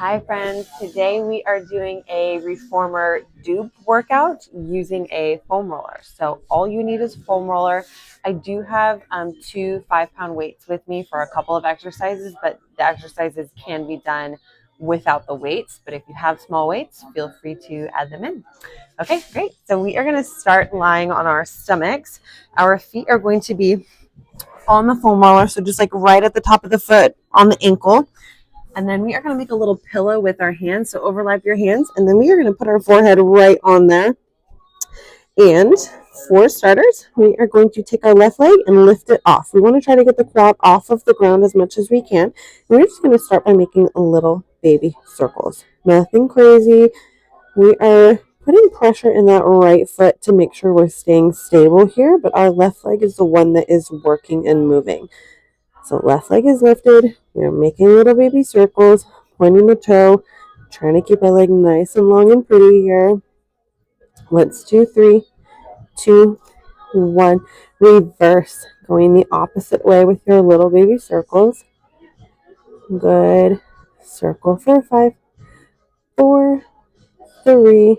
Hi friends, today we are doing a reformer dupe workout using a foam roller. So all you need is foam roller. I do have two 5-pound weights with me for a couple of exercises, but the exercises can be done without the weights. But if you have small weights, feel free to add them in. Okay, great. So we are going to start lying on our stomachs. Our feet are going to be on the foam roller, so just like right at the top of the foot on the ankle. And then we are going to make a little pillow with our hands. So overlap your hands. And then we are going to put our forehead right on there. And for starters, we are going to take our left leg and lift it off. We want to try to get the quad off of the ground as much as we can. And we're just going to start by making little baby circles. Nothing crazy. We are putting pressure in that right foot to make sure we're staying stable here. But our left leg is the one that is working and moving. So left leg is lifted. We're making little baby circles, pointing the toe, trying to keep our leg nice and long and pretty here. Let's do 3, 2, 1. Reverse, going the opposite way with your little baby circles. Good. Circle for 5, 4, 3,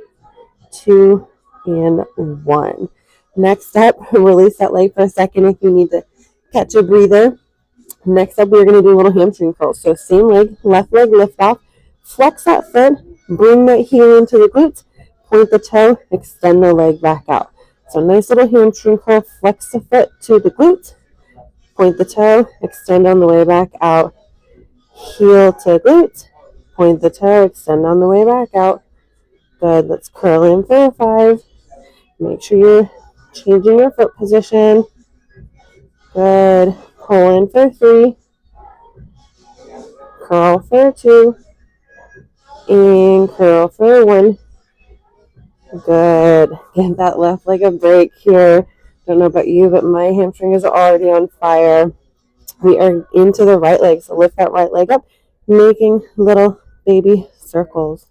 2, and 1. Next up, release that leg for a second if you need to catch a breather. Next up, we're going to do little hamstring curls. So same leg, left leg lift off, flex that foot, bring that heel into the glutes, point the toe, extend the leg back out. So nice little hamstring curl, flex the foot to the glutes, point the toe, extend on the way back out, heel to glutes, point the toe, extend on the way back out. Good, let's curl in for 5. Make sure you're changing your foot position. Good, pull in for 3. Curl for 2, and curl for 1. Good. Give that left leg a break here. Don't know about you, but my hamstring is already on fire. We are into the right leg, so lift that right leg up, making little baby circles.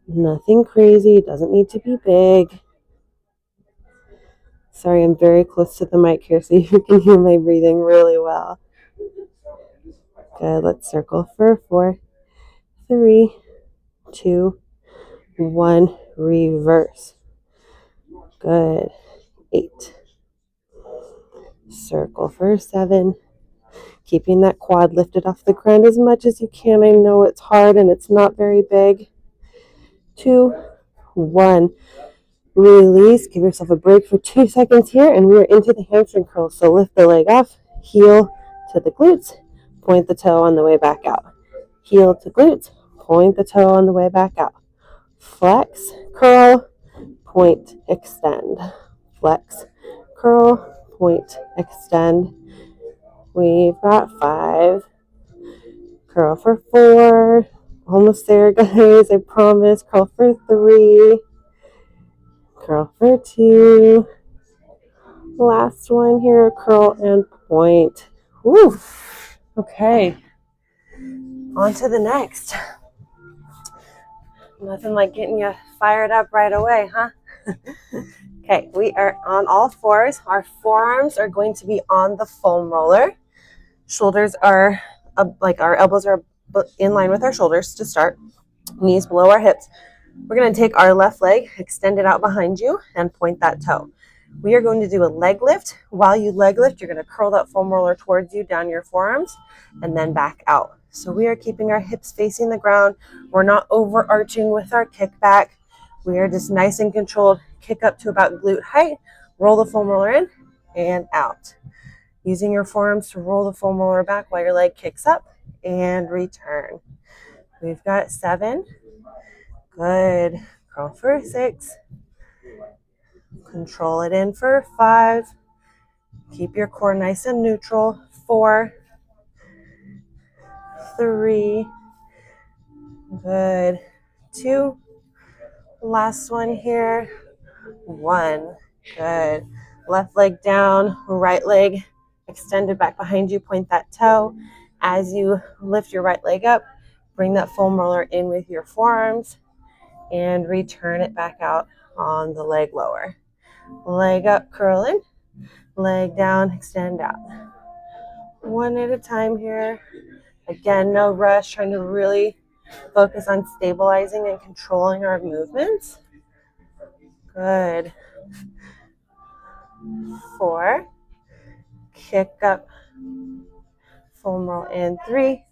Nothing crazy. It doesn't need to be big. Sorry, I'm very close to the mic here, so you can hear my breathing really well. Good. Let's circle for 4, 3, 2, 1. Reverse. Good. 8. Circle for 7. Keeping that quad lifted off the ground as much as you can. I know it's hard and it's not very big. 2, 1. Release. Give yourself a break for 2 seconds here, and we're into the hamstring curls. So lift the leg off, heel to the glutes, point the toe on the way back out. Heel to glutes, point the toe on the way back out. Flex, curl, point, extend. Flex, curl, point, extend. We've got 5. Curl for 4. Almost there, guys. I promise. Curl for 3. Curl for 2. Last one here. Curl and point. Woo. Okay. On to the next. Nothing like getting you fired up right away, huh? Okay, we are on all fours. Our forearms are going to be on the foam roller. Shoulders are like our elbows are in line with our shoulders to start. Knees below our hips. We're going to take our left leg, extend it out behind you, and point that toe. We are going to do a leg lift. While you leg lift, you're going to curl that foam roller towards you down your forearms and then back out. So we are keeping our hips facing the ground. We're not overarching with our kickback. We are just nice and controlled. Kick up to about glute height. Roll the foam roller in and out. Using your forearms to roll the foam roller back while your leg kicks up and return. We've got 7. Good. Curl for 6. Control it in for 5. Keep your core nice and neutral. 4. 3. Good. 2. Last one here. 1. Good. Left leg down, right leg extended back behind you. Point that toe. As you lift your right leg up, bring that foam roller in with your forearms and return it back out on the leg lower. Leg up, curl in. Leg down, extend out. One at a time here. Again, no rush, trying to really Focus on stabilizing and controlling our movements. Good. 4. Kick up. Foam roll in 3,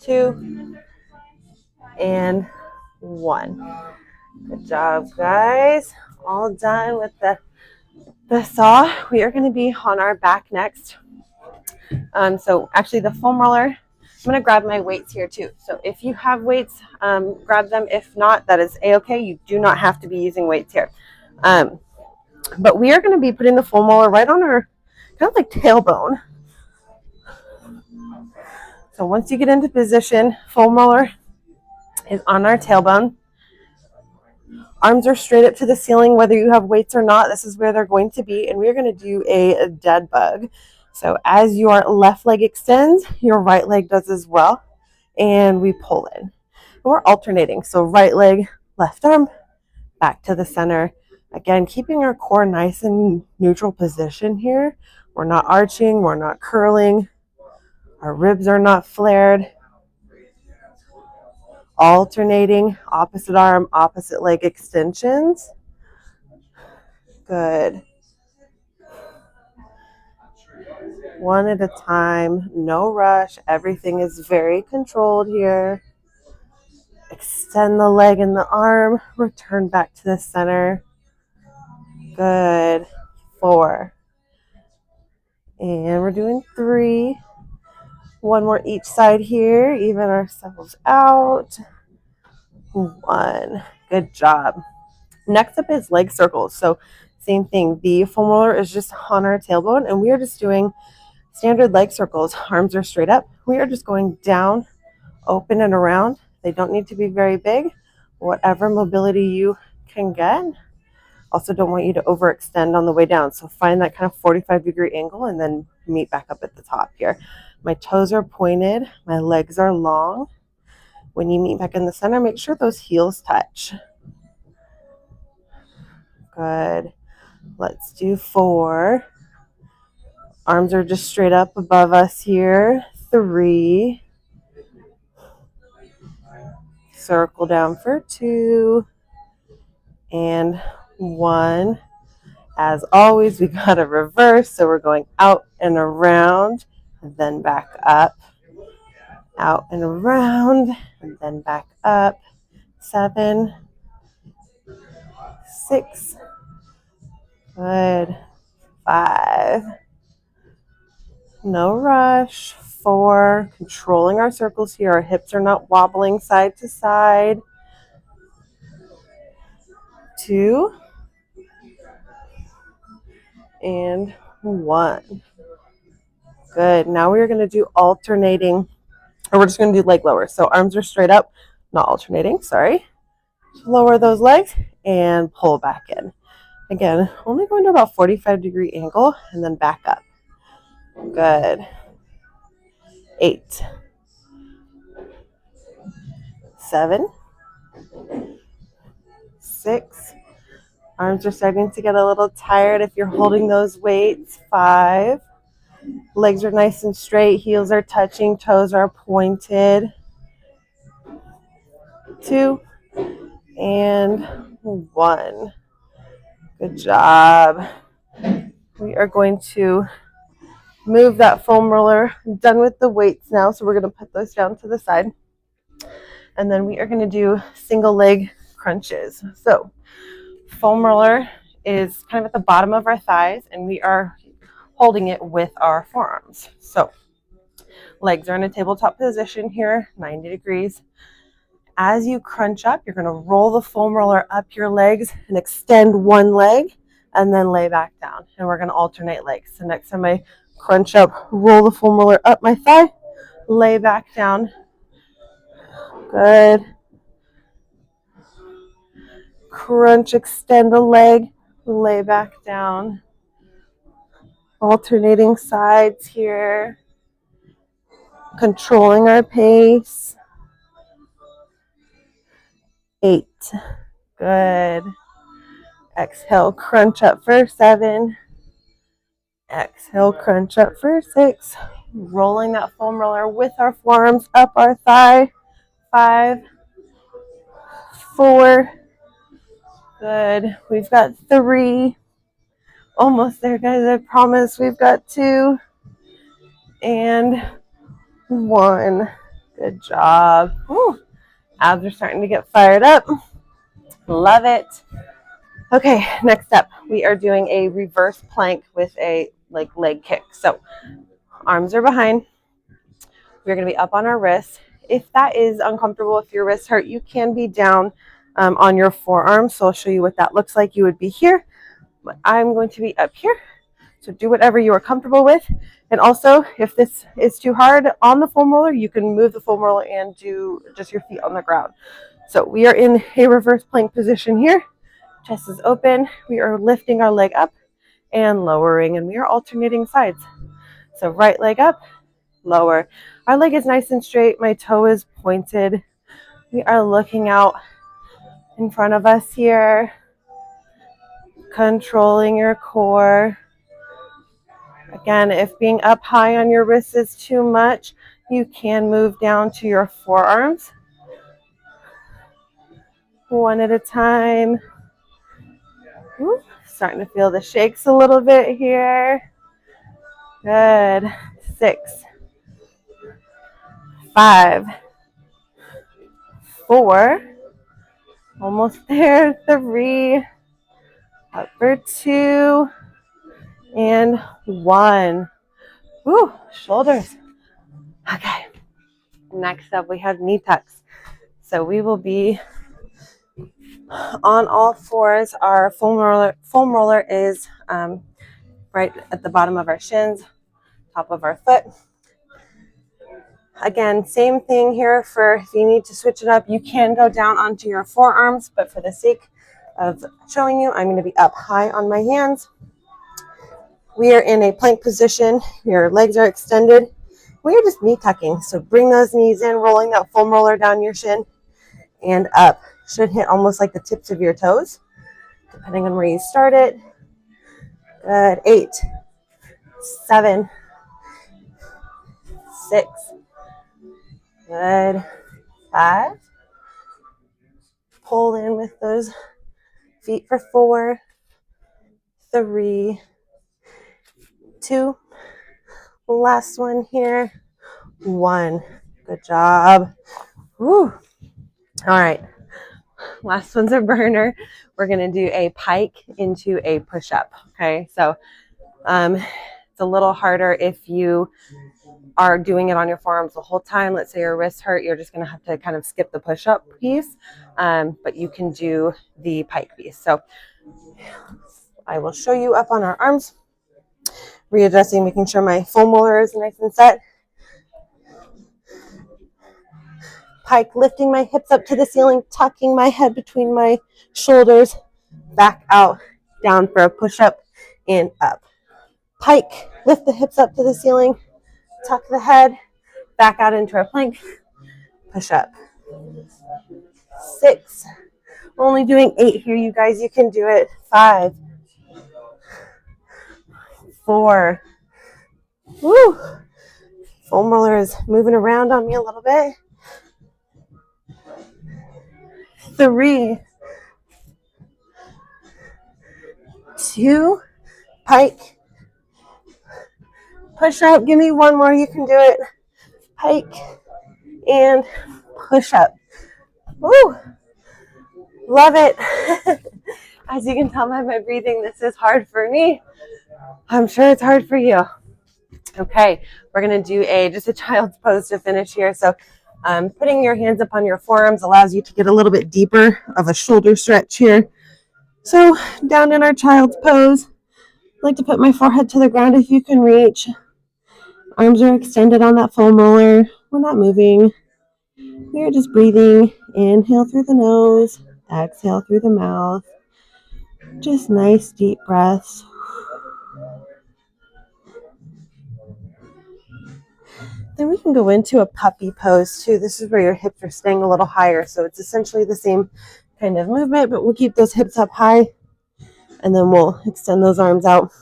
2, and 1. Good job, guys. All done with the saw. We are going to be on our back next. So actually the foam roller, I'm going to grab my weights here too. So if you have weights, grab them. If not, that is a-okay. You do not have to be using weights here. But we are going to be putting the foam roller right on our kind of like tailbone. So once you get into position, foam roller is on our tailbone. Arms are straight up to the ceiling, whether you have weights or not. This is where they're going to be. And we're going to do a dead bug. So as your left leg extends, your right leg does as well. And we pull in. And we're alternating. So right leg, left arm, back to the center. Again, keeping our core nice and neutral position here. We're not arching. We're not curling. Our ribs are not flared. Alternating, opposite arm, opposite leg extensions. Good. One at a time, no rush. Everything is very controlled here. Extend the leg and the arm. Return back to the center. Good. 4. And we're doing 3. One more each side here. Even ourselves out. 1. Good job. Next up is leg circles. So same thing. The foam roller is just on our tailbone, and we are just doing standard leg circles. Arms are straight up. We are just going down, open, and around. They don't need to be very big. Whatever mobility you can get. Also don't want you to overextend on the way down. So find that kind of 45-degree angle and then meet back up at the top here. My toes are pointed. My legs are long. When you meet back in the center, make sure those heels touch. Good. Let's do 4. Arms are just straight up above us here. 3. Circle down for 2. And 1. As always, we got to reverse. So we're going out and around, and then back up. Out and around, and then back up. 7. 6. Good. 5. No rush. 4. Controlling our circles here. Our hips are not wobbling side to side. 2. And 1. Good. Now we're going to do alternating, or we're just going to do leg lowers. So arms are straight up, not alternating, sorry. Lower those legs and pull back in. Again, only going to about 45-degree angle and then back up. Good. 8. 7. 6. Arms are starting to get a little tired if you're holding those weights. 5. Legs are nice and straight. Heels are touching. Toes are pointed. 2. And 1. Good job. We are going to move that foam roller. I'm done with the weights now, so we're going to put those down to the side. And then we are going to do single leg crunches. So foam roller is kind of at the bottom of our thighs, and we are holding it with our forearms. So legs are in a tabletop position here, 90 degrees. As you crunch up, you're going to roll the foam roller up your legs and extend one leg and then lay back down. And we're going to alternate legs. So next time I crunch up, roll the foam roller up my thigh, lay back down. Good. Crunch, extend a leg, lay back down. Alternating sides here. Controlling our pace. 8. Good. Exhale, crunch up for 7. Exhale, crunch up for 6. Rolling that foam roller with our forearms up our thigh. 5, 4. Good. We've got 3. Almost there, guys. I promise. We've got 2 and 1. Good job. Woo. Abs are starting to get fired up. Love it. Okay, next up, we are doing a reverse plank with a leg kick. So arms are behind. We're going to be up on our wrists. If that is uncomfortable, if your wrists hurt, you can be down on your forearms. So I'll show you what that looks like. You would be here, but I'm going to be up here. So do whatever you are comfortable with. And also, if this is too hard on the foam roller, you can move the foam roller and do just your feet on the ground. So we are in a reverse plank position here. Chest is open. We are lifting our leg up and lowering, and we are alternating sides. So right leg up, lower. Our leg is nice and straight. My toe is pointed. We are looking out in front of us here, controlling your core. Again, if being up high on your wrists is too much, you can move down to your forearms. One at a time. Ooh, starting to feel the shakes a little bit here. Good. 6, 5, 4. Almost there. 3. Up for 2. And 1. Woo, shoulders. Okay. Next up, we have knee tucks. So we will be on all fours. Our foam roller is right at the bottom of our shins, top of our foot. Again, same thing here for if you need to switch it up, you can go down onto your forearms, but for the sake of showing you, I'm going to be up high on my hands. We are in a plank position. Your legs are extended. We are just knee tucking. So bring those knees in, rolling that foam roller down your shin and up. Should hit almost like the tips of your toes, depending on where you start it. Good. 8, 7, 6. Good. 5. Pull in with those feet for 4, 3, 2. Last one here. 1. Good job. Woo. All right. Last one's a burner. We're going to do a pike into a push-up. Okay. So it's a little harder if you are doing it on your forearms the whole time. Let's say your wrists hurt. You're just going to have to kind of skip the push-up piece. But you can do the pike piece. So I will show you up on our arms. Readjusting, making sure my foam roller is nice and set. Pike, lifting my hips up to the ceiling, tucking my head between my shoulders, back out, down for a push-up, and up. Pike, lift the hips up to the ceiling, tuck the head, back out into our plank, push up. 6. We're only doing 8 here, you guys. You can do it. 5. 4. Woo! Foam roller is moving around on me a little bit. 3. 2. Pike. Push up. Give me one more. You can do it. Pike. And push up. Woo! Love it. As you can tell by my breathing, this is hard for me. I'm sure it's hard for you. Okay, we're going to do just a child's pose to finish here. So putting your hands up on your forearms allows you to get a little bit deeper of a shoulder stretch here. So down in our child's pose, I like to put my forehead to the ground if you can reach. Arms are extended on that foam roller. We're not moving. We are just breathing. Inhale through the nose, exhale through the mouth. Just nice deep breaths. Then we can go into a puppy pose too. This is where your hips are staying a little higher. So it's essentially the same kind of movement, but we'll keep those hips up high and then we'll extend those arms out.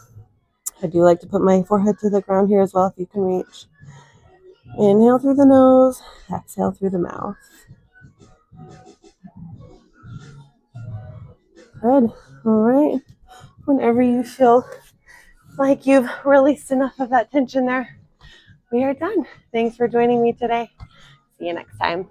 I do like to put my forehead to the ground here as well if you can reach. Inhale through the nose, exhale through the mouth. Good. All right. Whenever you feel like you've released enough of that tension there, we are done. Thanks for joining me today. See you next time.